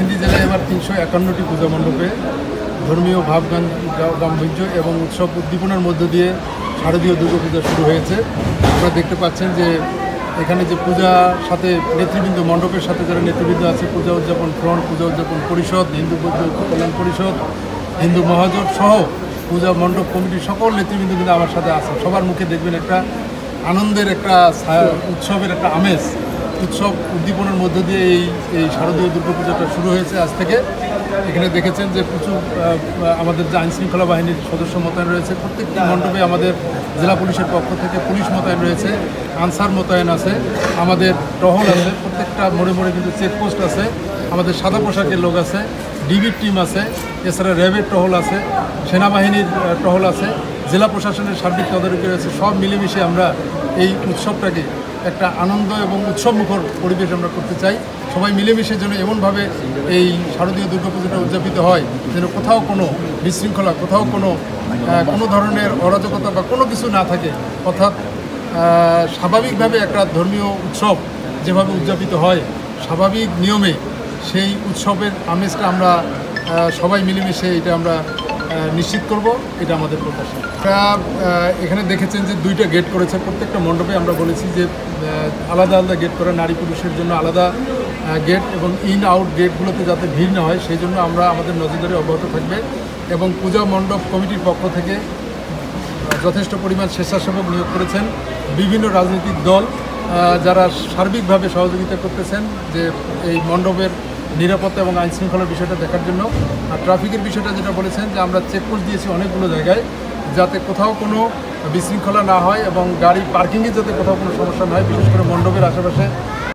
নরসিংদী জেলায় এবার 351টি পূজা মণ্ডপে ধর্মীয় ভাব গাম্ভীর্য এবং উৎসব উদ্দীপনার মধ্য দিয়ে শারদীয় দুর্গাপূজা শুরু হয়েছে। আপনারা দেখতে পাচ্ছেন যে এখানে যে পূজার সাথে নেতৃবৃন্দ, মণ্ডপের সাথে যারা নেতৃবৃন্দ আছে, পূজা উদযাপন ফ্রন্ট, পূজা উদযাপন পরিষদ, হিন্দু কল্যাণ পরিষদ, হিন্দু মহাজোট সহ পূজা মণ্ডপ কমিটির সকল নেতৃবৃন্দ কিন্তু আমার সাথে আছে। সবার মুখে দেখবেন একটা আনন্দের, একটা উৎসবের একটা আমেজ, উৎসব উদ্দীপনার মধ্য দিয়ে এই শারদীয় দুর্গাপূজাটা শুরু হয়েছে আজ থেকে। এখানে দেখেছেন যে প্রচুর আমাদের যে আইনশৃঙ্খলা বাহিনীর সদস্য মোতায়েন রয়েছে। প্রত্যেকটি মণ্ডপে আমাদের জেলা পুলিশের পক্ষ থেকে পুলিশ মোতায়েন রয়েছে, আনসার মোতায়েন আছে, আমাদের টহল আছে, প্রত্যেকটা মোড়ে মোড়ে কিন্তু চেকপোস্ট আছে, আমাদের সাদা পোশাকের লোক আছে, ডিবির টিম আছে, এছাড়া র্যাবের টহল আছে, সেনাবাহিনীর টহল আছে, জেলা প্রশাসনের সার্বিক তদারকি রয়েছে। সব মিলেমিশে আমরা এই উৎসবটাকে একটা আনন্দ এবং উৎসবমুখর পরিবেশ আমরা করতে চাই। সবাই মিলেমিশে যেন এমনভাবে এই শারদীয় দুর্গাপূজাটা উদযাপিত হয় যেন কোথাও কোনো বিশৃঙ্খলা, কোথাও কোনো ধরনের অরাজকতা বা কোনো কিছু না থাকে, অর্থাৎ স্বাভাবিকভাবে একটা ধর্মীয় উৎসব যেভাবে উদযাপিত হয় স্বাভাবিক নিয়মে, সেই উৎসবের আমেজটা আমরা সবাই মিলেমিশে এটা আমরা নিশ্চিত করব, এটা আমাদের প্রত্যাশা। এখানে দেখেছেন যে 2টা গেট করেছে প্রত্যেকটা মণ্ডপে। আমরা বলেছি যে আলাদা আলাদা গেট করা, নারী পুরুষের জন্য আলাদা গেট এবং ইন আউট গেটগুলোতে যাতে ভিড় না হয় সেই জন্য আমরা আমাদের নজরদারি অব্যাহত থাকবে। এবং পূজা মণ্ডপ কমিটির পক্ষ থেকে যথেষ্ট পরিমাণ স্বেচ্ছাসেবক নিয়োগ করেছেন, বিভিন্ন রাজনৈতিক দল যারা সার্বিকভাবে সহযোগিতা করতেছেন যে এই মণ্ডপের নিরাপত্তা এবং আইনশৃঙ্খলার বিষয়টা দেখার জন্য। আর ট্রাফিকের বিষয়টা যেটা বলেছেন যে আমরা চেকপোস্ট দিয়েছি অনেকগুলো জায়গায়, যাতে কোথাও কোনো বিশৃঙ্খলা না হয় এবং গাড়ি পার্কিংয়ে যাতে কোথাও কোনো সমস্যা না হয়, বিশেষ করে মণ্ডপের আশেপাশে